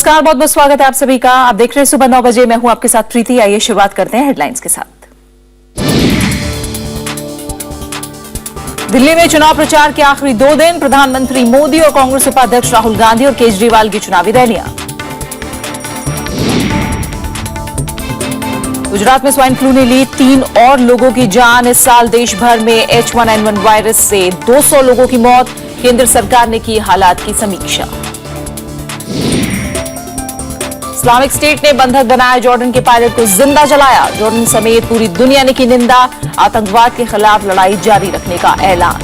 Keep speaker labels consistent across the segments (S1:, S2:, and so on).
S1: नमस्कार, बहुत बहुत स्वागत है आप सभी का। आप देख रहे हैं सुबह 9 बजे। मैं हूं आपके साथ प्रीति। आइए शुरुआत करते हैं हेडलाइंस के साथ। दिल्ली में चुनाव प्रचार के आखिरी 2 दिन, प्रधानमंत्री मोदी और कांग्रेस उपाध्यक्ष राहुल गांधी और केजरीवाल की चुनावी रैलियां। गुजरात में स्वाइन फ्लू ने ली 3 और लोगों की जान। इस साल देश भर में H1N1 वायरस से 200 लोगों की मौत। केंद्र सरकार ने की हालात की समीक्षा। इस्लामिक स्टेट ने बंधक बनाए जॉर्डन के पायलट को जिंदा जलाया। जॉर्डन समेत पूरी दुनिया ने की निंदा। आतंकवाद के खिलाफ लड़ाई जारी रखने का ऐलान।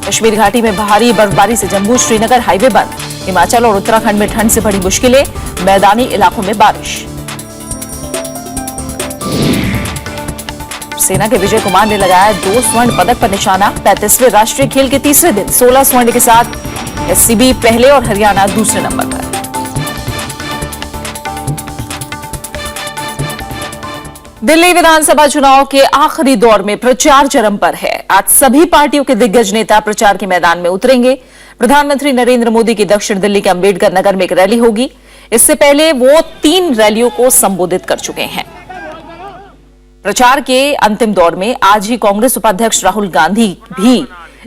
S1: कश्मीर घाटी में भारी बर्फबारी से जम्मू श्रीनगर हाईवे बंद। हिमाचल और उत्तराखंड में ठंड से बढ़ी मुश्किलें, मैदानी इलाकों में बारिश। सेना के विजय कुमार ने लगाया 2 स्वर्ण पदक पर निशाना। 35वें राष्ट्रीय खेल के तीसरे दिन 16 स्वर्ण के साथ एससीबी पहले और हरियाणा दूसरे नंबर पर। दिल्ली विधानसभा चुनाव के आखिरी दौर में प्रचार चरम पर है। आज सभी पार्टियों के दिग्गज नेता प्रचार के मैदान में उतरेंगे। प्रधानमंत्री नरेंद्र मोदी की दक्षिण दिल्ली के अंबेडकर नगर में एक रैली होगी। इससे पहले वो 3 रैलियों को संबोधित कर चुके हैं। प्रचार के अंतिम दौर में आज ही कांग्रेस उपाध्यक्ष राहुल गांधी भी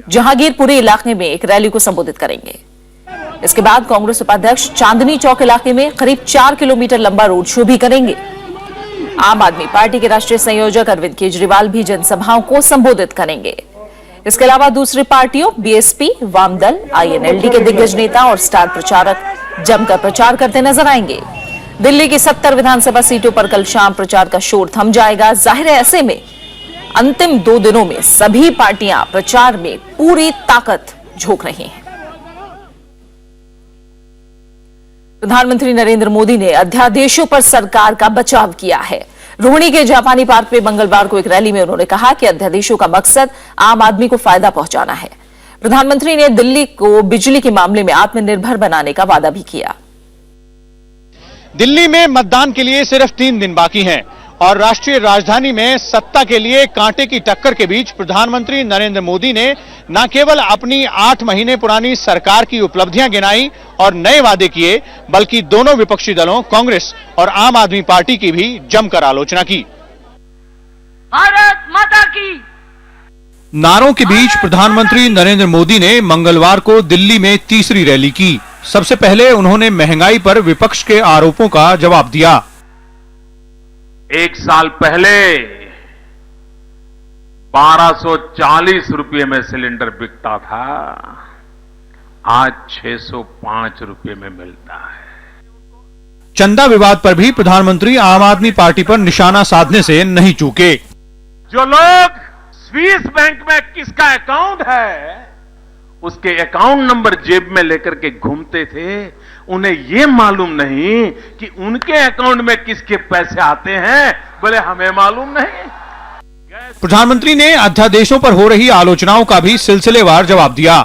S1: जहांगीरपुरी इलाके में एक रैली को संबोधित करेंगे। इसके बाद कांग्रेस उपाध्यक्ष चांदनी चौक इलाके में करीब 4 किलोमीटर लंबा रोड शो भी करेंगे। आम आदमी पार्टी के राष्ट्रीय संयोजक अरविंद केजरीवाल भी जनसभाओं को संबोधित करेंगे। इसके अलावा दूसरी पार्टियों बीएसपी, वामदल, INLD के दिग्गज नेता और स्टार प्रचारक जमकर प्रचार करते नजर आएंगे। दिल्ली की 70 विधानसभा सीटों पर कल शाम प्रचार का शोर थम जाएगा। जाहिर है, ऐसे में अंतिम 2 दिनों में सभी पार्टियां प्रचार में पूरी ताकत झोंक रही हैं। प्रधानमंत्री नरेंद्र मोदी ने अध्यादेशों पर सरकार का बचाव किया है। रोहिणी के जापानी पार्क में मंगलवार को एक रैली में उन्होंने कहा कि अध्यादेशों का मकसद आम आदमी को फायदा पहुंचाना है। प्रधानमंत्री ने दिल्ली को बिजली के मामले में आत्मनिर्भर बनाने का वादा भी किया।
S2: दिल्ली में मतदान के लिए सिर्फ 3 दिन बाकी हैं और राष्ट्रीय राजधानी में सत्ता के लिए कांटे की टक्कर के बीच प्रधानमंत्री नरेंद्र मोदी ने न केवल अपनी 8 महीने पुरानी सरकार की उपलब्धियां गिनाई और नए वादे किए, बल्कि दोनों विपक्षी दलों कांग्रेस और आम आदमी पार्टी की भी जमकर आलोचना की।
S3: भारत माता की
S2: नारों के बीच प्रधानमंत्री नरेंद्र मोदी ने मंगलवार को दिल्ली में तीसरी रैली की। सबसे पहले उन्होंने महंगाई पर विपक्ष के आरोपों का जवाब दिया।
S3: 1 साल पहले 1240 रुपये में सिलेंडर बिकता था, आज 605 रुपये में मिलता है।
S2: चंदा विवाद पर भी प्रधानमंत्री आम आदमी पार्टी पर निशाना साधने से नहीं चूके।
S3: जो लोग स्विस बैंक में किसका अकाउंट है उसके अकाउंट नंबर जेब में लेकर के घूमते थे, उन्हें यह मालूम नहीं कि उनके अकाउंट में किसके पैसे आते हैं। बोले हमें मालूम नहीं।
S2: प्रधानमंत्री ने अध्यादेशों पर हो रही आलोचनाओं का भी सिलसिलेवार जवाब दिया।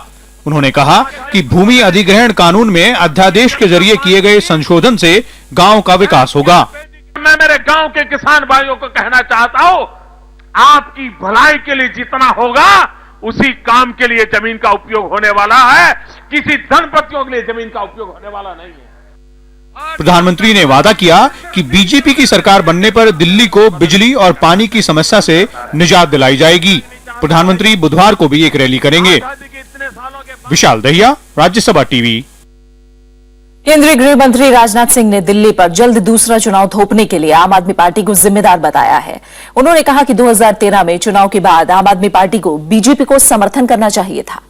S2: उन्होंने कहा कि भूमि अधिग्रहण कानून में अध्यादेश के जरिए किए गए संशोधन से गांव का विकास होगा।
S3: मैं मेरे गांव के किसान भाइयों को कहना चाहता हूं, आपकी भलाई के लिए जितना होगा उसी काम के लिए जमीन का उपयोग होने वाला है, किसी धनपतियों के लिए जमीन का उपयोग होने वाला नहीं है।
S2: प्रधानमंत्री ने वादा किया कि बीजेपी की सरकार बनने पर दिल्ली को बिजली और पानी की समस्या से निजात दिलाई जाएगी। प्रधानमंत्री बुधवार को भी एक रैली करेंगे। विशाल दहिया, राज्यसभा टीवी।
S1: केंद्रीय गृह मंत्री राजनाथ सिंह ने दिल्ली पर जल्द दूसरा चुनाव थोपने के लिए आम आदमी पार्टी को जिम्मेदार बताया है। उन्होंने कहा कि 2013 में चुनाव के बाद आम आदमी पार्टी को बीजेपी को समर्थन करना चाहिए था।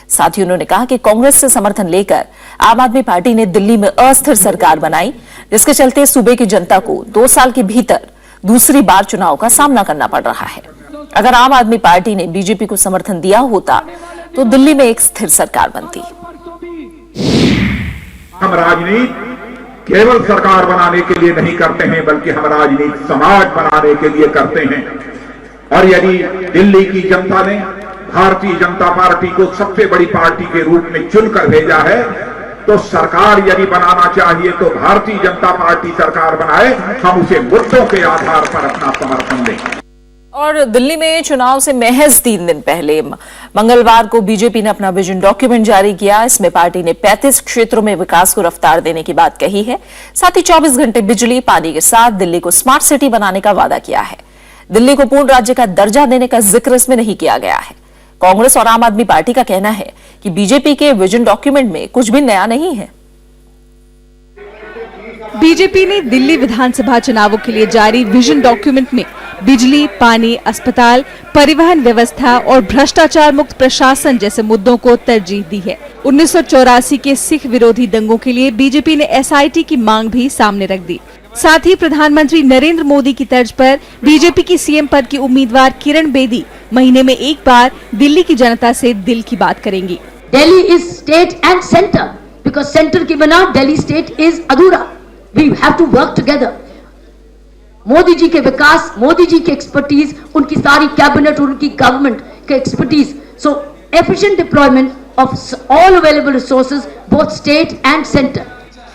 S1: साथ ही उन्होंने कहा कि कांग्रेस से समर्थन लेकर आम आदमी पार्टी ने दिल्ली में अस्थिर सरकार बनाई, जिसके चलते सूबे की जनता को 2 साल के भीतर दूसरी बार चुनाव का सामना करना पड़ रहा है। अगर आम आदमी पार्टी ने बीजेपी को समर्थन दिया होता तो दिल्ली में एक स्थिर सरकार बनती।
S4: हम राजनीति केवल सरकार बनाने के लिए नहीं करते हैं, बल्कि हम राजनीति समाज बनाने के लिए करते हैं। और यदि दिल्ली की जनता ने भारतीय जनता पार्टी को सबसे बड़ी पार्टी के रूप में चुनकर भेजा है, तो सरकार यदि बनाना चाहिए तो भारतीय जनता पार्टी सरकार बनाए, हम उसे मुद्दों के आधार पर अपना समर्थन दें।
S1: और दिल्ली में चुनाव से महज 3 दिन पहले मंगलवार को बीजेपी ने अपना विजन डॉक्यूमेंट जारी किया। इसमें पार्टी ने 35 क्षेत्रों में विकास को रफ्तार देने की बात कही है। साथ ही 24 घंटे बिजली पानी के साथ दिल्ली को स्मार्ट सिटी बनाने का वादा किया है। दिल्ली को पूर्ण राज्य का दर्जा देने का जिक्र इसमें नहीं किया गया है। कांग्रेस और आम आदमी पार्टी का कहना है कि बीजेपी के विजन डॉक्यूमेंट में कुछ भी नया नहीं है।
S5: बीजेपी ने दिल्ली विधानसभा चुनावों के लिए जारी विजन डॉक्यूमेंट में बिजली, पानी, अस्पताल, परिवहन व्यवस्था और भ्रष्टाचार मुक्त प्रशासन जैसे मुद्दों को तरजीह दी है। 1984 के सिख विरोधी दंगों के लिए बीजेपी ने एसआईटी की मांग भी सामने रख दी। साथ ही प्रधानमंत्री नरेंद्र मोदी की तर्ज पर बीजेपी की सीएम पद की उम्मीदवार किरण बेदी महीने में एक बार दिल्ली की जनता से दिल की बात करेंगी।
S6: Delhi is state and centre, because centre के बिना दिल्ली स्टेट इज अधूरा। We have to work together. Modi ji के विकास, मोदी जी की एक्सपर्टीज, उनकी सारी कैबिनेट और उनकी गवर्नमेंट के expertise, so efficient deployment of all available resources both state and centre.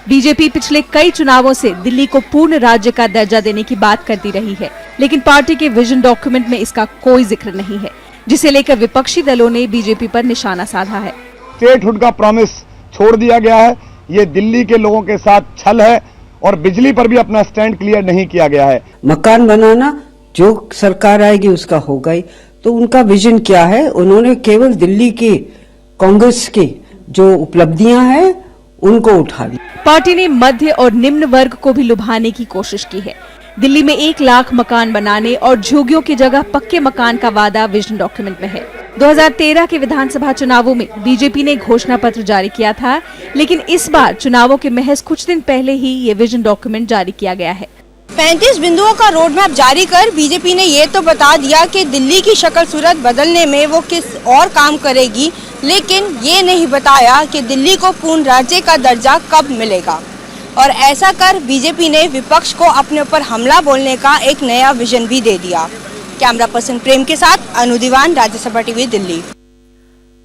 S5: BJP पिछले कई चुनावों से दिल्ली को पूर्ण राज्य का दर्जा देने की बात करती रही है, लेकिन पार्टी के विजन डॉक्यूमेंट में इसका कोई जिक्र नहीं है, जिसे लेकर विपक्षी दलों ने बीजेपी पर निशाना साधा है।
S7: स्टेटहुड का प्रॉमिस छोड़ दिया गया है। ये दिल्ली के लोगों के साथ छल है और बिजली पर भी अपना स्टैंड क्लियर नहीं किया गया है।
S8: मकान बनाना जो सरकार आएगी उसका होगा ही। तो उनका विजन क्या है? उन्होंने केवल दिल्ली की कांग्रेस की जो उपलब्धियां हैं उनको उठा दी।
S5: पार्टी ने मध्य और निम्न वर्ग को भी लुभाने की कोशिश की है। दिल्ली में 1 लाख मकान बनाने और झुग्गियों की जगह पक्के मकान का वादा विजन डॉक्यूमेंट में है। 2013 के विधानसभा चुनावों में बीजेपी ने घोषणा पत्र जारी किया था, लेकिन इस बार चुनावों के महज कुछ दिन पहले ही ये विजन डॉक्यूमेंट जारी किया गया है।
S9: 35 बिंदुओं का रोड मैप जारी कर बीजेपी ने ये तो बता दिया कि दिल्ली की शक्ल सूरत बदलने में वो किस और काम करेगी, लेकिन ये नहीं बताया कि दिल्ली को पूर्ण राज्य का दर्जा कब मिलेगा। और ऐसा कर बीजेपी ने विपक्ष को अपने ऊपर हमला बोलने का एक नया विजन भी दे दिया। कैमरा पर्सन प्रेम के साथ अनु दीवान, राज्यसभा टीवी, दिल्ली।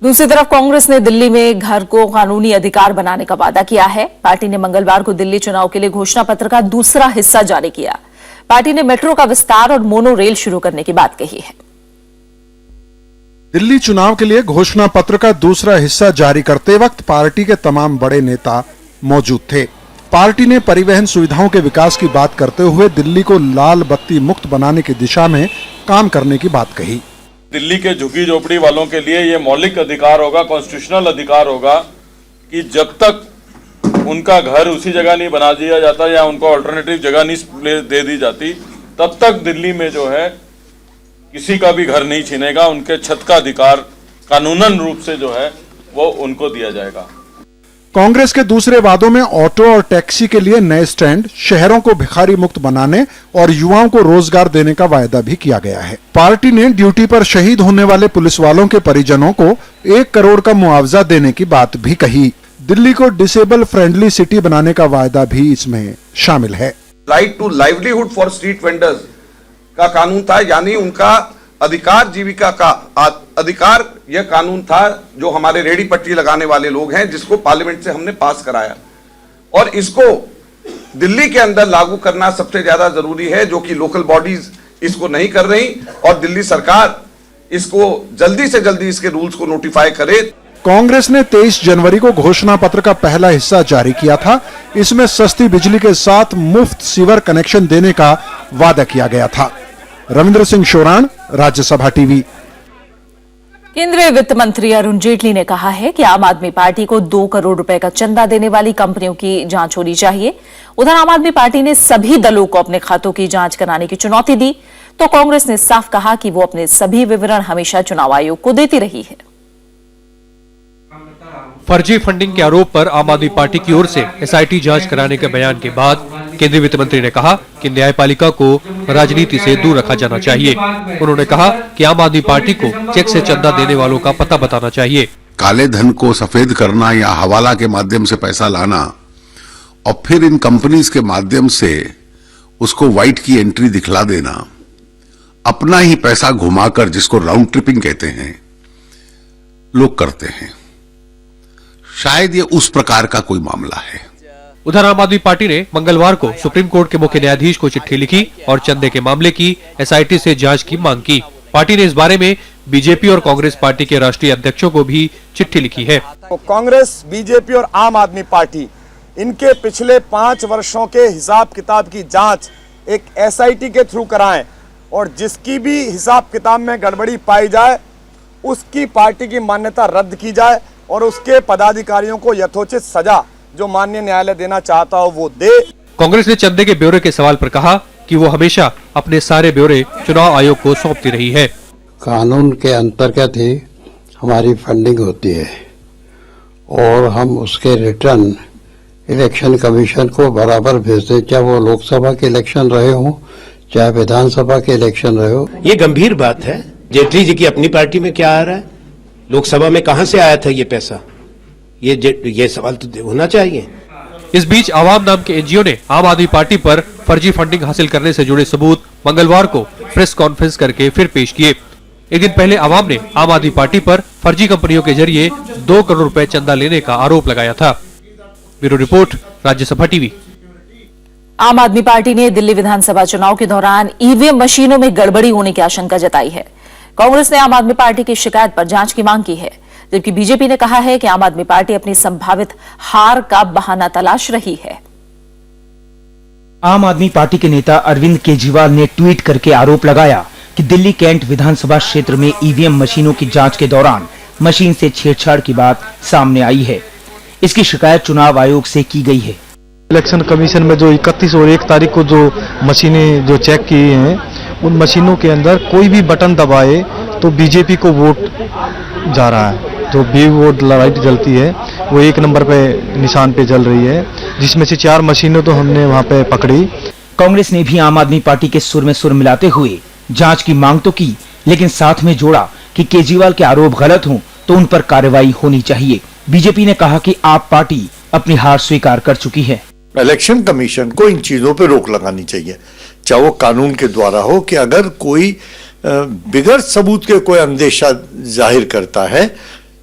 S1: दूसरी तरफ कांग्रेस ने दिल्ली में घर को कानूनी अधिकार बनाने का वादा किया है। पार्टी ने मंगलवार को दिल्ली चुनाव के लिए घोषणा पत्र का दूसरा हिस्सा जारी किया। पार्टी ने मेट्रो का विस्तार और मोनो रेल शुरू करने की बात कही है।
S10: दिल्ली चुनाव के लिए घोषणा पत्र का दूसरा हिस्सा जारी करते वक्त पार्टी के तमाम बड़े नेता मौजूद थे। पार्टी ने परिवहन सुविधाओं के विकास की बात करते हुए दिल्ली को लाल बत्ती मुक्त बनाने की दिशा में काम करने की बात कही।
S11: दिल्ली के झुग्गी झोपड़ी वालों के लिए ये मौलिक अधिकार होगा, कॉन्स्टिट्यूशनल अधिकार होगा कि जब तक उनका घर उसी जगह नहीं बना दिया जाता या उनको अल्टरनेटिव जगह नहीं दे दी जाती, तब तक दिल्ली में जो है किसी का भी घर नहीं छीनेगा। उनके छत का अधिकार कानूनन रूप से जो है वो उनको दिया जाएगा।
S10: कांग्रेस के दूसरे वादों में ऑटो और टैक्सी के लिए नए स्टैंड, शहरों को भिखारी मुक्त बनाने और युवाओं को रोजगार देने का वायदा भी किया गया है। पार्टी ने ड्यूटी पर शहीद होने वाले पुलिस वालों के परिजनों को 1 करोड़ का मुआवजा देने की बात भी कही। दिल्ली को डिसेबल फ्रेंडली सिटी बनाने का वायदा भी इसमें शामिल है।
S12: Right to livelihood for street vendors का कानून था, यानी उनका अधिकार, जीविका का अधिकार, यह कानून था जो हमारे रेहड़ी पटरी लगाने वाले लोग हैं, जिसको पार्लियामेंट से हमने पास कराया और इसको दिल्ली के अंदर लागू करना सबसे ज्यादा जरूरी है, जो कि लोकल बॉडीज इसको नहीं कर रही और दिल्ली सरकार इसको जल्दी से जल्दी इसके रूल्स को नोटिफाई करे।
S10: कांग्रेस ने 23 जनवरी को घोषणा पत्र का पहला हिस्सा जारी किया था। इसमें सस्ती बिजली के साथ मुफ्त सीवर कनेक्शन देने का वादा किया गया था। रविंद्र सिंह शोराण, राज्यसभा टीवी।
S1: केंद्रीय वित्त मंत्री अरुण जेटली ने कहा है कि आम आदमी पार्टी को 2 करोड़ रुपए का चंदा देने वाली कंपनियों की जांच होनी चाहिए। उधर आम आदमी पार्टी ने सभी दलों को अपने खातों की जांच कराने की चुनौती दी, तो कांग्रेस ने साफ कहा कि वो अपने सभी विवरण हमेशा चुनाव आयोग को देती रही है।
S13: फर्जी फंडिंग के आरोप पर आम आदमी पार्टी की ओर से एसआईटी जांच कराने के बयान के बाद केंद्रीय वित्त मंत्री ने कहा कि न्यायपालिका को राजनीति से दूर रखा जाना चाहिए। उन्होंने कहा कि आम आदमी पार्टी को चेक से चंदा देने वालों का पता बताना चाहिए।
S14: काले धन को सफेद करना या हवाला के माध्यम से पैसा लाना और फिर इन कंपनीज के माध्यम से उसको व्हाइट की एंट्री दिखला देना, अपना ही पैसा घुमाकर, जिसको राउंड ट्रिपिंग कहते हैं, लोग करते हैं। शायद ये उस प्रकार का कोई मामला है।
S13: उधर आम आदमी पार्टी ने मंगलवार को सुप्रीम कोर्ट के मुख्य न्यायाधीश को चिट्ठी लिखी और चंदे के मामले की एसआईटी से जांच की मांग की। पार्टी ने इस बारे में बीजेपी और कांग्रेस पार्टी के राष्ट्रीय अध्यक्षों को भी चिट्ठी लिखी है।
S7: कांग्रेस, बीजेपी और आम आदमी पार्टी इनके पिछले 5 वर्षों के हिसाब किताब की जांच एक एसआईटी के थ्रू कराएं और जिसकी भी हिसाब किताब में गड़बड़ी पाई जाए उसकी पार्टी की मान्यता रद्द की जाए और उसके पदाधिकारियों को यथोचित सजा जो माननीय न्यायालय देना चाहता हो वो दे।
S13: कांग्रेस ने चंदे के ब्यौरे के सवाल पर कहा कि वो हमेशा अपने सारे ब्यौरे चुनाव आयोग को सौंपती रही है।
S15: कानून के अंतर्गत ही हमारी फंडिंग होती है और हम उसके रिटर्न इलेक्शन कमीशन को बराबर भेजते, चाहे वो लोकसभा के इलेक्शन रहे हो चाहे विधानसभा के इलेक्शन रहे हो।
S16: ये गंभीर बात है। जेटली जी की अपनी पार्टी में क्या आ रहा है, लोकसभा में कहां से आया था ये पैसा, ये सवाल तो होना चाहिए।
S13: इस बीच आवाम नाम के एनजीओ ने आम आदमी पार्टी पर फर्जी फंडिंग हासिल करने से जुड़े सबूत मंगलवार को प्रेस कॉन्फ्रेंस करके फिर पेश किए। एक दिन पहले आवाम ने आम आदमी पार्टी पर फर्जी कंपनियों के जरिए 2 करोड़ रुपए चंदा लेने का आरोप लगाया था। Bureau report, Rajya Sabha TV.
S1: आम आदमी पार्टी ने दिल्ली विधानसभा चुनाव के दौरान ईवीएम मशीनों में गड़बड़ी होने की आशंका जताई है। कांग्रेस ने आम आदमी पार्टी की शिकायत पर जांच की मांग की है, जबकि बीजेपी ने कहा है कि आम आदमी पार्टी अपनी संभावित हार का बहाना तलाश रही है।
S17: आम आदमी पार्टी के नेता अरविंद केजरीवाल ने ट्वीट करके आरोप लगाया कि दिल्ली कैंट विधानसभा क्षेत्र में ईवीएम मशीनों की जांच के दौरान मशीन से छेड़छाड़ की बात सामने आई है। इसकी शिकायत चुनाव आयोग से की गई है।
S18: इलेक्शन कमीशन में जो 31 और 1 तारीख को जो मशीनें जो चेक की हैं, उन मशीनों के अंदर कोई भी बटन दबाए तो बीजेपी को वोट जा रहा है। जो भी वोट लाइट जलती है वो 1 नंबर पे निशान पे जल रही है, जिसमें से 4 मशीनें तो हमने वहां पे पकड़ी।
S17: कांग्रेस ने भी आम आदमी पार्टी के सुर में सुर मिलाते हुए जांच की मांग तो की, लेकिन साथ में जोड़ा कि केजरीवाल के आरोप गलत हों तो उन पर कार्रवाई होनी चाहिए। बीजेपी ने कहा कि आप पार्टी अपनी हार स्वीकार कर चुकी है।
S19: इलेक्शन कमीशन को इन चीजों पे रोक लगानी चाहिए, चाहे वो कानून के द्वारा हो कि अगर कोई बिगैर सबूत के कोई अंदेशा जाहिर करता है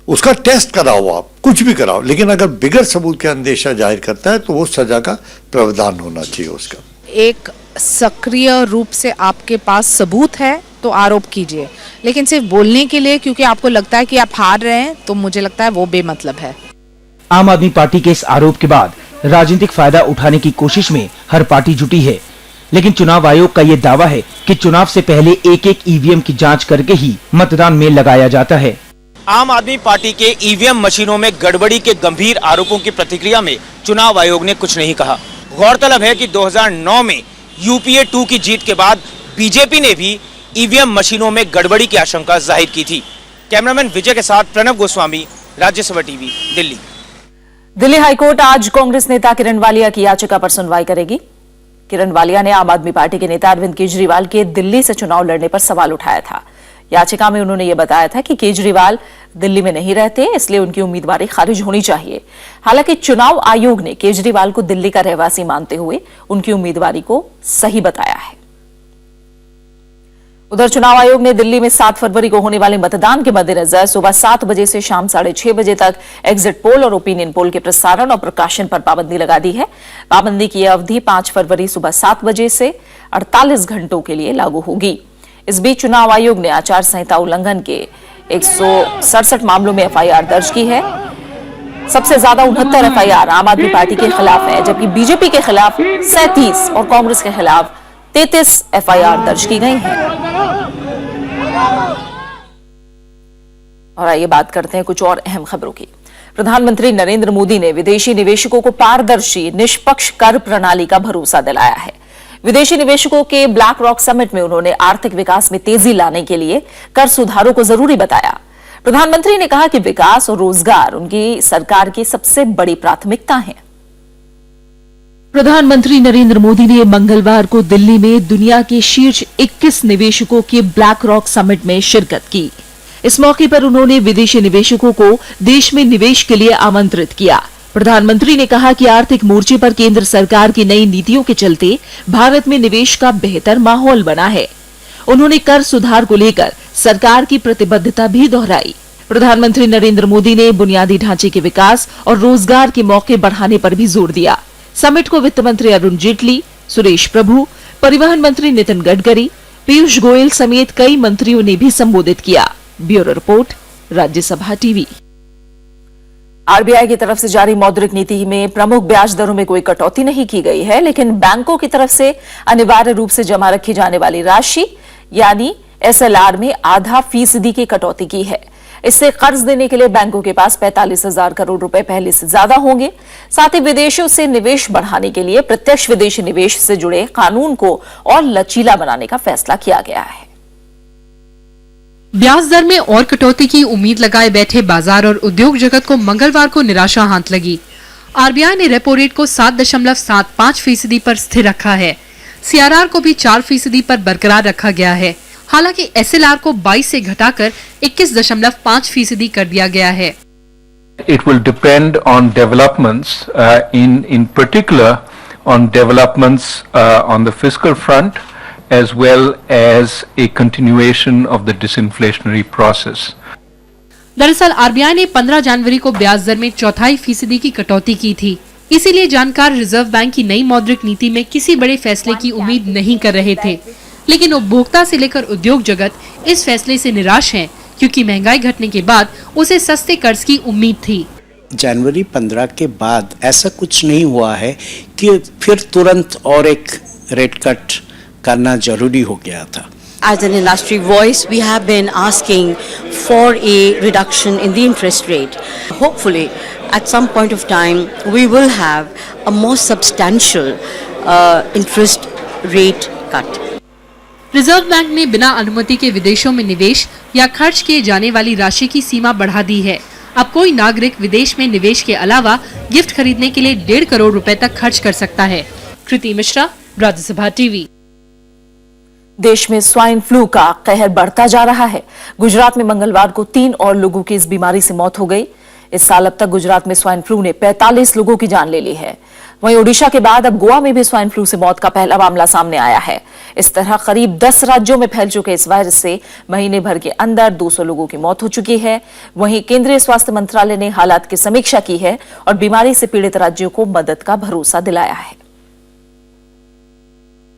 S19: उसका टेस्ट कराओ, आप कुछ भी कराओ, लेकिन अगर बिगैर सबूत के अंदेशा जाहिर करता है तो वो सजा का प्रावधान होना चाहिए उसका।
S20: एक सक्रिय रूप से आपके पास सबूत है तो आरोप कीजिए, लेकिन सिर्फ बोलने के लिए क्योंकि आपको लगता है कि आप हार रहे हैं तो मुझे लगता है वो बेमतलब है।
S17: आम आदमी पार्टी के इस आरोप के बाद राजनीतिक फायदा उठाने की कोशिश में हर पार्टी जुटी है, लेकिन चुनाव आयोग का ये दावा है कि चुनाव से पहले एक-एक ईवीएम की जांच करके ही मतदान में लगाया जाता है।
S21: आम आदमी पार्टी के ईवीएम मशीनों में गड़बड़ी के गंभीर आरोपों की प्रतिक्रिया में चुनाव आयोग ने कुछ नहीं कहा। गौरतलब है कि 2009 में यूपीए 2 की जीत के बाद बीजेपी ने भी ईवीएम मशीनों में गड़बड़ी की आशंका जाहिर की थी। कैमरामैन विजय के साथ प्रणव गोस्वामी, राज्यसभा टीवी, दिल्ली।
S1: दिल्ली हाईकोर्ट आज कांग्रेस नेता किरण वालिया की याचिका पर सुनवाई करेगी। किरण वालिया ने आम आदमी पार्टी के नेता अरविंद केजरीवाल के दिल्ली से चुनाव लड़ने पर सवाल उठाया था। याचिका में उन्होंने ये बताया था कि केजरीवाल दिल्ली में नहीं रहते, इसलिए उनकी उम्मीदवारी खारिज होनी चाहिए। हालांकि चुनाव आयोग ने केजरीवाल को दिल्ली का रहवासी मानते हुए उनकी उम्मीदवारी को सही बताया है। उधर चुनाव आयोग ने दिल्ली में 7 फरवरी को होने वाले मतदान के मद्देनजर सुबह 7 बजे से शाम 6:30 बजे तक एग्जिट पोल और ओपिनियन पोल के प्रसारण और प्रकाशन पर पाबंदी लगा दी है। पाबंदी की अवधि 5 फरवरी सुबह 7 बजे से 48 घंटों के लिए लागू होगी। इस बीच चुनाव आयोग ने आचार संहिता उल्लंघन के 167 मामलों में एफआईआर दर्ज की है। सबसे ज्यादा 69 एफआईआर आम आदमी पार्टी के खिलाफ है, जबकि बीजेपी के खिलाफ 37 और कांग्रेस के खिलाफ 33 एफआईआर दर्ज की गई हैं। और आइए बात करते हैं कुछ और अहम खबरों की। प्रधानमंत्री नरेंद्र मोदी ने विदेशी निवेशकों को पारदर्शी निष्पक्ष कर प्रणाली का भरोसा दिलाया है। विदेशी निवेशकों के ब्लैक रॉक समिट में उन्होंने आर्थिक विकास में तेजी लाने के लिए कर सुधारों को जरूरी बताया। प्रधानमंत्री ने कहा कि विकास और रोजगार उनकी सरकार की सबसे बड़ी प्राथमिकता है।
S5: प्रधानमंत्री नरेंद्र मोदी ने मंगलवार को दिल्ली में दुनिया के शीर्ष 21 निवेशकों के ब्लैक रॉक समिट में शिरकत की। इस मौके पर उन्होंने विदेशी निवेशकों को देश में निवेश के लिए आमंत्रित किया। प्रधानमंत्री ने कहा कि आर्थिक मोर्चे पर केंद्र सरकार की नई नीतियों के चलते भारत में निवेश का बेहतर माहौल बना है। उन्होंने कर सुधार को लेकर सरकार की प्रतिबद्धता भी दोहराई। प्रधानमंत्री नरेंद्र मोदी ने बुनियादी ढांचे के विकास और रोजगार के मौके बढ़ाने पर भी जोर दिया।
S1: समिट को वित्त मंत्री अरुण जेटली, सुरेश प्रभु, परिवहन मंत्री नितिन गडकरी, पीयूष गोयल समेत कई मंत्रियों ने भी संबोधित किया। Bureau report, Rajya Sabha TV. RBI की तरफ से जारी मौद्रिक नीति में प्रमुख ब्याज दरों में कोई कटौती नहीं की गई है, लेकिन बैंकों की तरफ से अनिवार्य रूप से जमा रखी जाने वाली राशि यानी एसएलआर में 0.5% की कटौती की है। इससे कर्ज देने के लिए बैंकों के पास 45,000 करोड़ रुपए पहले से ज्यादा होंगे। साथ ही विदेशों से निवेश बढ़ाने के लिए प्रत्यक्ष विदेशी निवेश से जुड़े कानून को और लचीला बनाने का फैसला किया गया है।
S3: ब्याज दर में और कटौती की उम्मीद लगाए बैठे बाजार और उद्योग जगत को मंगलवार को निराशा हाथ लगी। आरबीआई ने रेपो रेट को 7.75% पर स्थिर रखा है। सीआरआर को भी 4% पर बरकरार रखा गया है। हालांकि एसएलआर को 22 से घटाकर 21.5% कर दिया गया है।
S22: It will depend on developments, in particular on developments on the fiscal front, as well as a continuation of the disinflationary process.
S3: दरअसल आरबीआई ने 15 जनवरी को ब्याज दर में 0.25% की कटौती की थी। इसीलिए जानकार रिजर्व बैंक की नई मौद्रिक नीति में किसी बड़े फैसले की उम्मीद नहीं कर रहे थे, लेकिन उपभोक्ता से लेकर उद्योग जगत इस फैसले से निराश हैं, क्योंकि महंगाई घटने के बाद उसे सस्ते कर्ज की उम्मीद थी।
S23: जनवरी 15 के बाद ऐसा कुछ नहीं हुआ है कि फिर तुरंत और एक रेट कट करना जरूरी हो गया था।
S24: As an industry voice, we have been asking for a reduction in the interest rate. Hopefully, at some point of time, we will have a more substantial interest rate cut.
S3: Reserve bank ने बिना अनुमति के विदेशों में निवेश या खर्च किए जाने वाली राशि की सीमा बढ़ा दी है। अब कोई नागरिक विदेश में निवेश के अलावा गिफ्ट खरीदने के लिए 1.5 करोड़ रुपए तक खर्च कर सकता है। कृति मिश्रा, राज्यसभा टीवी।
S1: देश में स्वाइन फ्लू का कहर बढ़ता जा रहा है। गुजरात में मंगलवार को 3 और लोगों की इस बीमारी से मौत हो गई। इस साल अब तक गुजरात में स्वाइन फ्लू ने 45 लोगों की जान ले ली है। वहीं ओडिशा के बाद अब गोवा में भी स्वाइन फ्लू से मौत का पहला मामला सामने आया है। इस तरह करीब 10 राज्यों में फैल चुके इस वायरस से महीने भर के अंदर 200 लोगों की मौत हो चुकी है। वहीं केंद्रीय स्वास्थ्य मंत्रालय ने हालात की समीक्षा की है और बीमारी से पीड़ित राज्यों को मदद का भरोसा दिलाया है।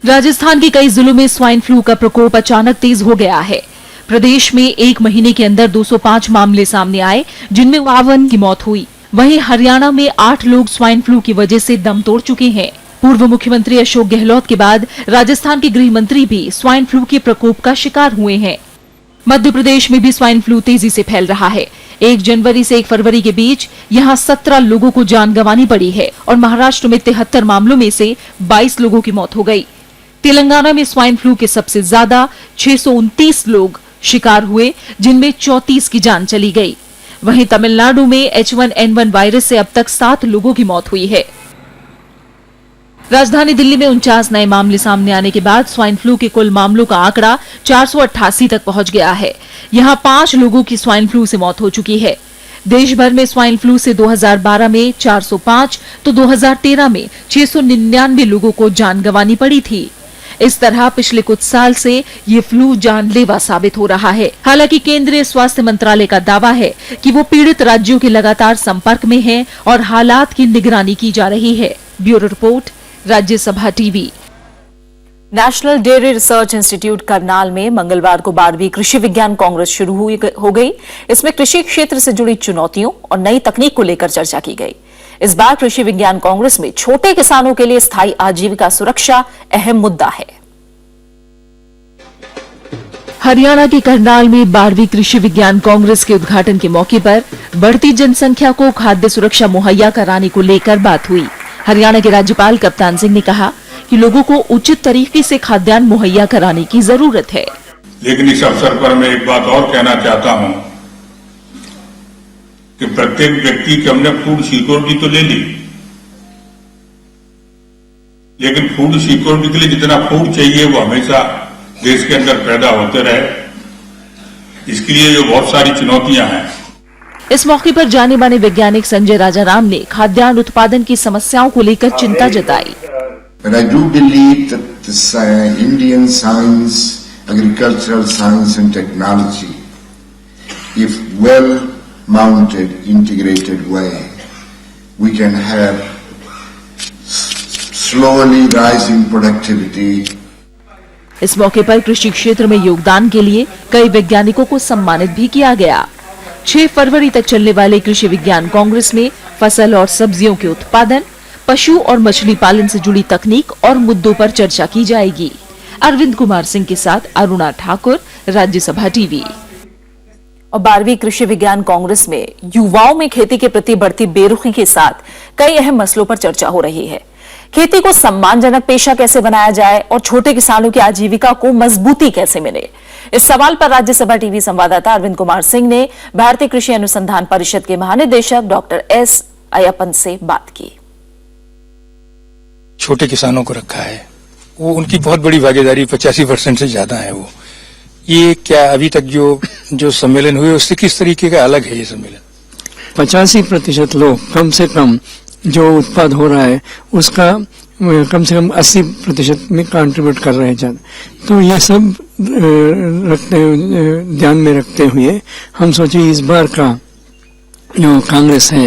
S1: राजस्थान के कई जिलों में स्वाइन फ्लू का प्रकोप अचानक तेज हो गया है। प्रदेश में एक महीने के अंदर 205 मामले सामने आए, जिनमें 52 की मौत हुई। वहीं हरियाणा में 8 लोग स्वाइन फ्लू की वजह से दम तोड़ चुके हैं। पूर्व मुख्यमंत्री अशोक गहलोत के बाद राजस्थान के गृह मंत्री भी स्वाइन फ्लू के प्रकोप का शिकार हुए हैं। मध्य प्रदेश में भी स्वाइन फ्लू तेजी से फैल रहा है। 1 जनवरी से 1 फरवरी के बीच यहां 17 लोगों को जान गंवानी पड़ी है और महाराष्ट्र में 73 मामलों में से 22 लोगों की मौत हो गई। तेलंगाना में स्वाइन फ्लू के सबसे ज्यादा 629 लोग शिकार हुए, जिनमें 34 की जान चली गई। वहीं तमिलनाडु में H1N1 वायरस से अब तक 7 लोगों की मौत हुई है। राजधानी दिल्ली में 49 नए मामले सामने आने के बाद स्वाइन फ्लू के कुल मामलों का आंकड़ा 488 तक पहुंच गया है। यहां 5 लोगों की स्वाइन फ्लू से मौत हो चुकी है। देश भर में स्वाइन फ्लू से 2012 में 405 तो 2013 में 699 लोगों को जान गंवानी पड़ी थी। इस तरह पिछले कुछ साल से ये फ्लू जानलेवा साबित हो रहा है। हालांकि केंद्रीय स्वास्थ्य मंत्रालय का दावा है कि वो पीड़ित राज्यों के लगातार संपर्क में है और हालात की निगरानी की जा रही है। Bureau report, Rajya Sabha TV. National dairy research institute Karnal में मंगलवार को 12वीं कृषि विज्ञान कांग्रेस शुरू हो गई। इसमें कृषि क्षेत्र से जुड़ी चुनौतियों और नई तकनीक को लेकर चर्चा की गई। इस बार कृषि विज्ञान कांग्रेस में छोटे किसानों के लिए स्थायी आजीविका सुरक्षा अहम मुद्दा है। हरियाणा के करनाल में 12वीं कृषि विज्ञान कांग्रेस के उद्घाटन के मौके पर बढ़ती जनसंख्या को खाद्य सुरक्षा मुहैया कराने को लेकर बात हुई। हरियाणा के राज्यपाल कप्तान सिंह ने कहा कि लोगों को उचित तरीके से खाद्यान्न मुहैया कराने की जरूरत है।
S25: लेकिन इस अवसर पर मैं एक बात और कहना चाहता हूं कि प्रत्येक व्यक्ति की हमने फूड सिक्योरिटी तो ले ली, लेकिन फूड सिक्योरिटी के लिए जितना फूड चाहिए वो हमेशा देश के अंदर पैदा होते रहे। इसके लिए जो बहुत सारी चुनौतियां हैं।
S1: इस मौके पर जाने माने वैज्ञानिक संजय राजाराम ने खाद्यान्न उत्पादन की समस्याओं को लेकर चिंता जताई।
S26: But I do believe that this Indian science, agricultural science and technology, if well mounted, integrated way, we can have slowly rising productivity.
S1: इस मौके पर कृषि क्षेत्र में योगदान के लिए कई वैज्ञानिकों को सम्मानित भी किया गया। 6 फरवरी तक चलने वाले कृषि विज्ञान कांग्रेस में फसल और सब्जियों के उत्पादन, पशु और मछली पालन से जुड़ी तकनीक और मुद्दों पर चर्चा की जाएगी। अरविंद कुमार सिंह के साथ अरुणा ठाकुर, राज्यसभा टीवी। और 12वीं कृषि विज्ञान कांग्रेस में युवाओं में खेती के प्रति बढ़ती बेरुखी के साथ कई अहम मसलों पर चर्चा हो रही है। खेती को सम्मानजनक पेशा कैसे बनाया जाए और छोटे किसानों की आजीविका को मजबूती कैसे मिले, इस सवाल पर राज्यसभा टीवी संवाददाता अरविंद कुमार सिंह ने भारतीय कृषि अनुसंधान परिषद के महानिदेशक डॉक्टर एस अय्यप्पन से बात की।
S2: छोटे किसानों को रखा है, वो उनकी बहुत बड़ी भागीदारी 85% से ज्यादा है। वो ये क्या अभी तक जो सम्मेलन हुए उससे किस तरीके का अलग है ये सम्मेलन?
S4: 85% लोग कम से कम जो उत्पाद हो रहा है उसका कम से कम 80% में कंट्रीब्यूट कर रहे हैं। तो ये सब ध्यान में रखते हुए हम सोचे इस बार का जो कांग्रेस है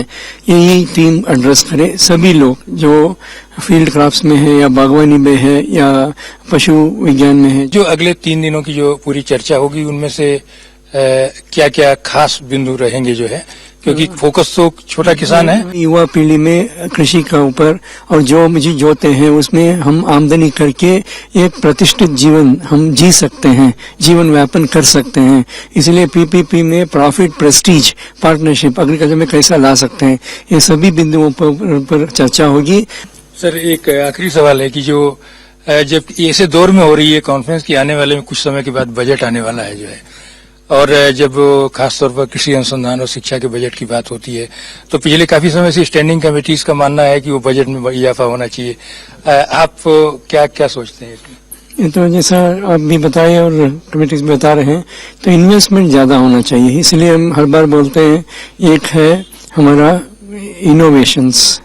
S4: यही थीम एड्रेस करे। सभी लोग जो फील्ड क्राफ्ट्स में है या बागवानी में है या पशु विज्ञान में है।
S2: जो अगले 3 दिनों की जो पूरी चर्चा होगी उनमें से क्या क्या खास बिंदु रहेंगे जो है, क्योंकि फोकस तो छोटा किसान है।
S4: युवा पीढ़ी में कृषि का ऊपर और जो मुझे जोते हैं उसमें हम आमदनी करके एक प्रतिष्ठित जीवन हम जी सकते हैं, जीवन व्यापन कर सकते हैं। इसलिए पीपीपी में प्रॉफिट, प्रेस्टीज, पार्टनरशिप एग्रीकल्चर में कैसा ला सकते हैं, ये सभी बिंदुओं पर चर्चा होगी।
S2: सर एक आखिरी सवाल है कि जो जब ऐसे दौर में हो रही है कॉन्फ्रेंस की, आने वाले में कुछ समय के बाद बजट आने वाला है जो है, और जब खासतौर पर कृषि अनुसंधान और शिक्षा के बजट की बात होती है तो पिछले काफी समय से स्टैंडिंग कमेटीज का मानना है कि वो बजट में इजाफा होना चाहिए। आप क्या क्या सोचते हैं इसमें?
S4: तो जैसा आप भी बताए और कमेटीज बता रहे हैं तो इन्वेस्टमेंट ज्यादा होना चाहिए। इसलिए हम हर बार बोलते हैं एक है हमारा इनोवेशंस,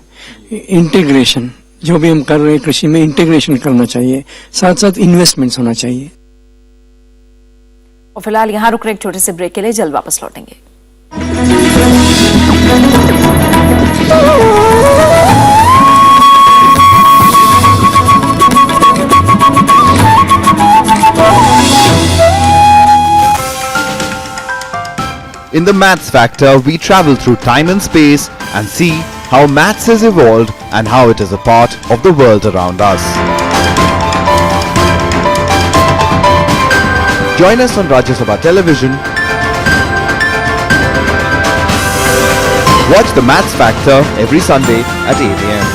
S4: इंटीग्रेशन, जो भी हम कर रहे हैं कृषि में इंटीग्रेशन करना चाहिए, साथ साथ इन्वेस्टमेंट्स होना चाहिए।
S1: और फिलहाल यहां रुक रहे एक छोटे से ब्रेक के लिए, जल्द वापस लौटेंगे।
S6: In the Maths Factor, we travel through time and space and see how maths has evolved and how it is a part of the world around us. Join us on Rajya Sabha Television. Watch the Maths Factor every Sunday at 8 a.m.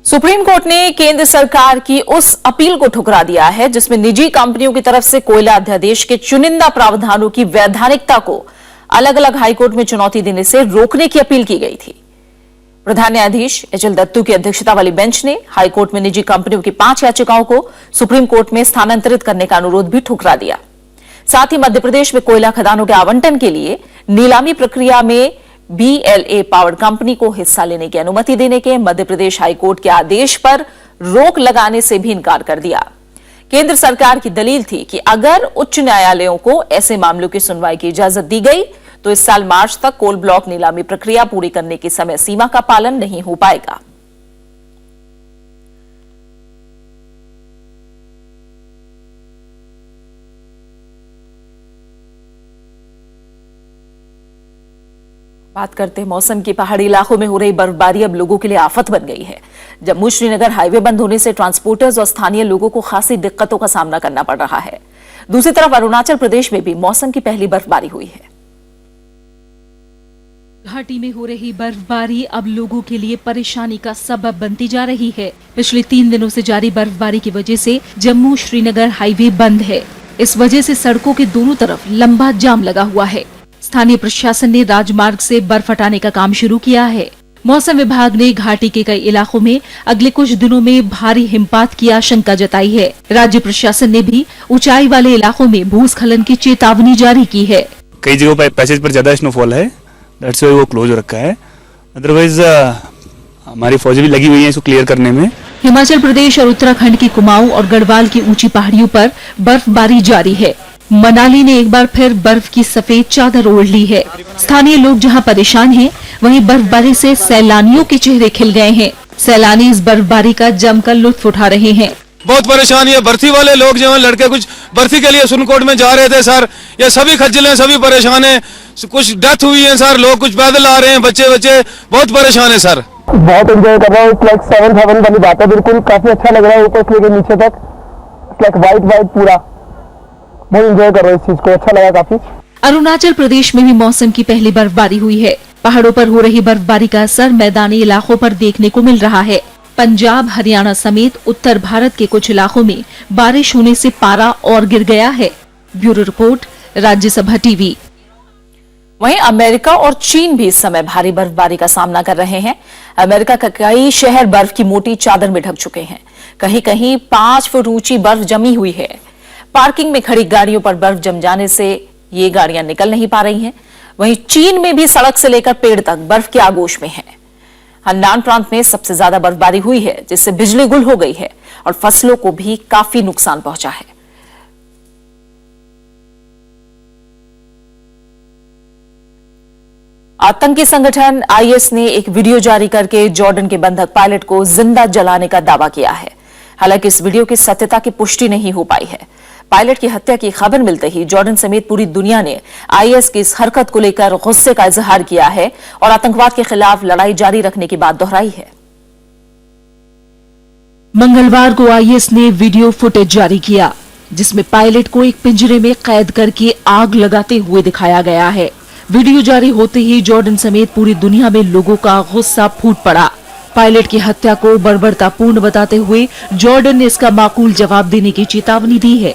S1: Supreme court ने केंद्र सरकार की उस appeal को ठुकरा दिया है जिसमें निजी कंपनियों की तरफ से कोयला अध्यादेश के चुनिंदा प्रावधानों की वैधानिकता को अलग अलग हाईकोर्ट में चुनौती देने से रोकने की अपील की गई थी। प्रधान न्यायाधीश एचएल दत्तू की अध्यक्षता वाली बेंच ने हाईकोर्ट में निजी कंपनियों की 5 याचिकाओं को सुप्रीम कोर्ट में स्थानांतरित करने का अनुरोध भी ठुकरा दिया। साथ ही मध्य प्रदेश में कोयला खदानों के आवंटन के लिए नीलामी प्रक्रिया में BLA पावर कंपनी को हिस्सा लेने की अनुमति देने के मध्य प्रदेश हाईकोर्ट के आदेश पर रोक लगाने से भी इनकार कर दिया। केंद्र सरकार की दलील थी कि अगर उच्च न्यायालयों को ऐसे मामलों की सुनवाई की इजाजत दी गई तो इस साल मार्च तक कोल ब्लॉक नीलामी प्रक्रिया पूरी करने की समय सीमा का पालन नहीं हो पाएगा। बात करते हैं मौसम की। पहाड़ी इलाकों में हो रही बर्फबारी अब लोगों के लिए आफत बन गई है। जम्मू श्रीनगर हाईवे बंद होने से ट्रांसपोर्टर्स और स्थानीय लोगों को खासी दिक्कतों का सामना करना पड़ रहा है। दूसरी तरफ अरुणाचल प्रदेश में भी मौसम की पहली बर्फबारी हुई है।
S5: घाटी में हो रही बर्फबारी अब लोगों के लिए परेशानी का सबब बनती जा रही है। पिछले 3 दिनों से जारी बर्फबारी की वजह से जम्मू श्रीनगर हाईवे बंद है। इस वजह से सड़कों के दोनों तरफ लंबा जाम लगा हुआ है। स्थानीय प्रशासन ने राजमार्ग से बर्फ हटाने का काम शुरू किया है। मौसम विभाग ने घाटी के कई इलाकों में अगले कुछ दिनों में भारी हिमपात की आशंका जताई है। राज्य प्रशासन ने भी ऊंचाई वाले इलाकों में भूस्खलन की चेतावनी जारी की है।
S8: कई जगहों पर पैसेज पर ज्यादा स्नोफॉल है, दैट्स व्हाई वो क्लोज रखा है। अदरवाइज हमारी फौजें भी लगी हुई हैं इसको क्लियर करने में।
S5: हिमाचल प्रदेश और उत्तराखंड की कुमाऊं और गढ़वाल की ऊंची पहाड़ियों पर बर्फबारी जारी है। मनाली ने एक बार फिर बर्फ की सफेद चादर ओढ़ ली है। स्थानीय लोग जहां परेशान हैं, वहीं बर्फबारी से सैलानियों के चेहरे खिल गए हैं। सैलानी इस बर्फबारी का जमकर लुत्फ उठा रहे हैं।
S7: बहुत परेशानी है। बर्फी वाले लोग जो हैं, लड़के कुछ बर्फी के लिए सुनकोट में जा रहे थे सर, ये सभी खज्जल हैं, सभी परेशान हैं। कुछ डेथ हुई है सर, लोग कुछ पैदल आ रहे हैं, बच्चे बहुत परेशान है सर।
S9: बहुत एंजॉय कर रहा हूँ। लाइक 7 हेवन वाली बात है, बिल्कुल काफी अच्छा लग रहा है ऊपर से लेकर नीचे तक, लाइक वाइट पूरा। बहुत एंजॉय कर रहा हूँ इस चीज को, अच्छा लगा काफी।
S5: अरुणाचल प्रदेश में भी मौसम की पहली बर्फबारी हुई है। पहाड़ों पर हो रही बर्फबारी का असर मैदानी इलाकों पर देखने को मिल रहा है। पंजाब, हरियाणा समेत उत्तर भारत के कुछ इलाकों में बारिश होने से पारा और गिर गया है। Bureau report, Rajya Sabha TV.
S1: वहीं अमेरिका और चीन भी इस समय भारी बर्फबारी का सामना कर रहे हैं। अमेरिका के कई शहर बर्फ की मोटी चादर में ढक चुके हैं। कहीं कहीं 5 फुट ऊंची बर्फ जमी हुई है। पार्किंग में खड़ी गाड़ियों पर बर्फ जम जाने से ये गाड़ियां निकल नहीं पा रही हैं। वहीं चीन में भी सड़क से लेकर पेड़ तक बर्फ के आगोश में है। हन्नान प्रांत में सबसे ज्यादा बर्फबारी हुई है, जिससे बिजली गुल हो गई है और फसलों को भी काफी नुकसान पहुंचा है। आतंकी संगठन आईएस ने एक वीडियो जारी करके जॉर्डन के बंधक पायलट को जिंदा जलाने का दावा किया है। हालांकि इस वीडियो की सत्यता की पुष्टि नहीं हो पाई है। पायलट की हत्या की खबर मिलते ही जॉर्डन समेत पूरी दुनिया ने आईएस की इस हरकत को लेकर गुस्से का इजहार किया है और आतंकवाद के खिलाफ लड़ाई जारी रखने की बात दोहराई है।
S5: मंगलवार को आईएस ने वीडियो फुटेज जारी किया, जिसमें पायलट को एक पिंजरे में कैद करके आग लगाते हुए दिखाया गया है। वीडियो जारी होते ही जॉर्डन समेत पूरी दुनिया में लोगों का गुस्सा फूट पड़ा। पायलट की हत्या को बर्बरतापूर्ण बताते हुए जॉर्डन ने इसका माकूल जवाब देने की चेतावनी दी है।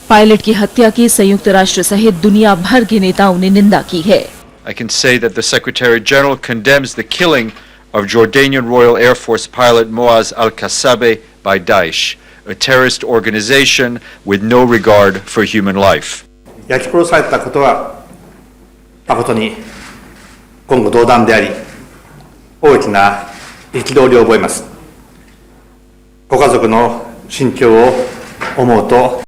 S5: पायलट की हत्या की संयुक्त राष्ट्र सहित दुनिया भर के नेताओं ने निंदा की है।
S11: I can say that the Secretary General condemns the killing of Jordanian Royal Air Force pilot Moaz al-Kassabe by Daesh, a terrorist organization with no regard for human life.
S12: 焼き殺されたことは誠に言語道断であり、大きな憤りを覚えます。ご家族の心境を思うと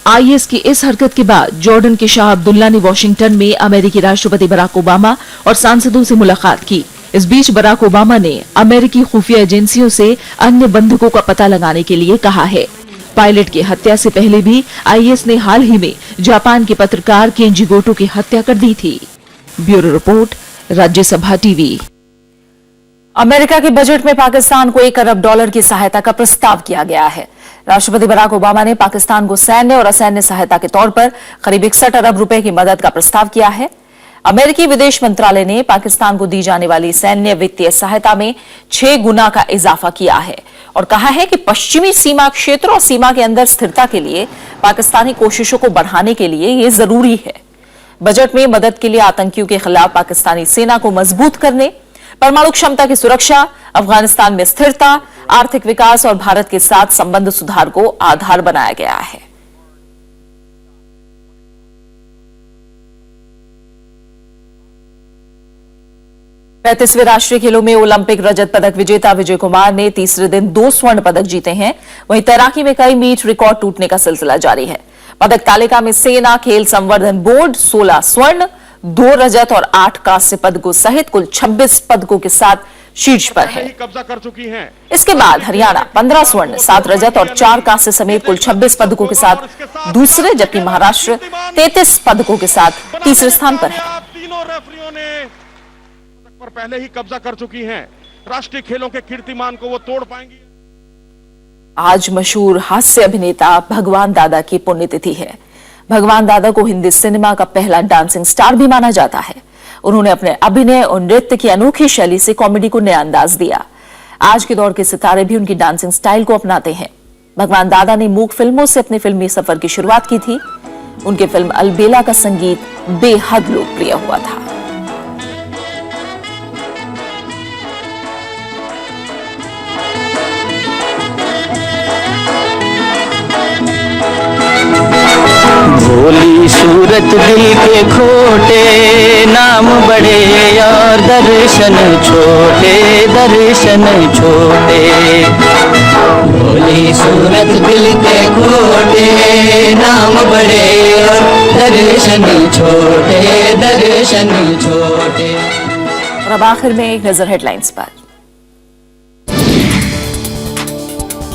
S5: IS की इस हरकत के बाद जॉर्डन के शाह अब्दुल्ला ने Washington में अमेरिकी राष्ट्रपति बराक ओबामा और सांसदों से मुलाकात की। इस बीच बराक ओबामा ने अमेरिकी खुफिया एजेंसियों से अन्य बंधकों का पता लगाने के लिए कहा है। पायलट की हत्या से पहले भी आईएस ने हाल ही में जापान के पत्रकार केंजी गोटो की हत्या कर दी थी। Bureau report, Rajya Sabha TV.
S1: America के बजट में पाकिस्तान को $1 अरब की सहायता का प्रस्ताव किया गया है। राष्ट्रपति बराक ओबामा ने पाकिस्तान को सैन्य और असैन्य सहायता के तौर पर करीब 61 अरब रुपए की मदद का प्रस्ताव किया है। अमेरिकी विदेश मंत्रालय ने पाकिस्तान को दी जाने वाली सैन्य वित्तीय सहायता में 6 गुना का इजाफा किया है और कहा है कि पश्चिमी सीमा क्षेत्र और सीमा के अंदर स्थिरता के लिए पाकिस्तानी कोशिशों को बढ़ाने के लिए ये जरूरी है। बजट में मदद के लिए आतंकियों के खिलाफ पाकिस्तानी सेना को मजबूत करने, परमाणु क्षमता की सुरक्षा, अफगानिस्तान में स्थिरता, आर्थिक विकास और भारत के साथ संबंध सुधार को आधार बनाया गया है। पैंतीसवें राष्ट्रीय खेलों में ओलंपिक रजत पदक विजेता विजय कुमार ने तीसरे दिन 2 स्वर्ण पदक जीते हैं। वहीं तैराकी में कई मीट रिकॉर्ड टूटने का सिलसिला जारी है। पदक तालिका में सेना खेल संवर्धन बोर्ड 16 स्वर्ण, 2 रजत और 8 कांस्य पदकों सहित कुल 26 पदकों के साथ शीर्ष पर है।
S14: कब्जा कर चुकी हैं।
S1: इसके बाद हरियाणा 15 स्वर्ण, 7 रजत और 4 कांस्य समेत कुल 26 पदकों के साथ दूसरे, जबकि महाराष्ट्र 33 पदकों के साथ तीसरे स्थान पर है।
S14: तीनों रेफरियों ने पर पहले ही कब्जा कर चुकी हैं। राष्ट्रीय खेलों के कीर्तिमान को वो तोड़ पाएंगी।
S1: आज मशहूर हास्य अभिनेता भगवान दादा की पुण्यतिथि है। भगवान दादा को हिंदी सिनेमा का पहला डांसिंग स्टार भी माना जाता है। उन्होंने अपने अभिनय और नृत्य की अनोखी शैली से कॉमेडी को नया अंदाज दिया। आज के दौर के सितारे भी उनकी डांसिंग स्टाइल को अपनाते हैं। भगवान दादा ने मूक फिल्मों से अपने फिल्मी सफर की शुरुआत की थी। उनके फिल्म अलबेला का संगीत बेहद लोकप्रिय हुआ था।
S13: भोली सूरत दिल के खोटे, नाम बड़े और दर्शन छोटे, दर्शन छोटे। भोली सूरत दिल के खोटे, नाम बड़े और दर्शन छोटे, दर्शन छोटे।
S1: और अब आखिर में एक नजर हेडलाइंस पर।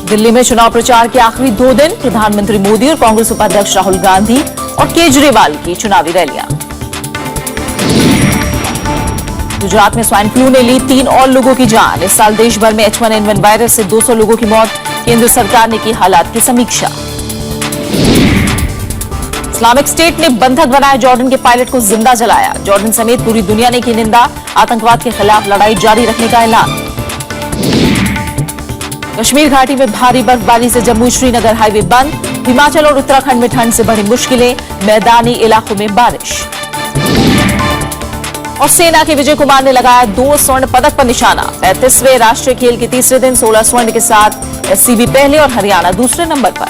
S1: दिल्ली में चुनाव प्रचार के आखिरी 2 दिन, प्रधानमंत्री मोदी और कांग्रेस उपाध्यक्ष राहुल गांधी और केजरीवाल की चुनावी रैलियां। गुजरात में स्वाइन फ्लू ने ली 3 और लोगों की जान। इस साल देश भर में H1N1 वायरस से 200 लोगों की मौत। केंद्र सरकार ने की हालात की समीक्षा। इस्लामिक स्टेट ने बंधक बनाए जॉर्डन के पायलट को जिंदा जलाया। जॉर्डन समेत पूरी दुनिया ने की निंदा। आतंकवाद के खिलाफ लड़ाई जारी रखने का ऐलान। कश्मीर घाटी में भारी बर्फबारी से जम्मू श्रीनगर हाईवे बंद। हिमाचल और उत्तराखंड में ठंड से बढ़ी मुश्किलें। मैदानी इलाकों में बारिश। और सेना के विजय कुमार ने लगाया 2 स्वर्ण पदक पर निशाना। 35वें राष्ट्रीय खेल के तीसरे दिन 16 स्वर्ण के साथ SCB पहले और हरियाणा दूसरे नंबर पर।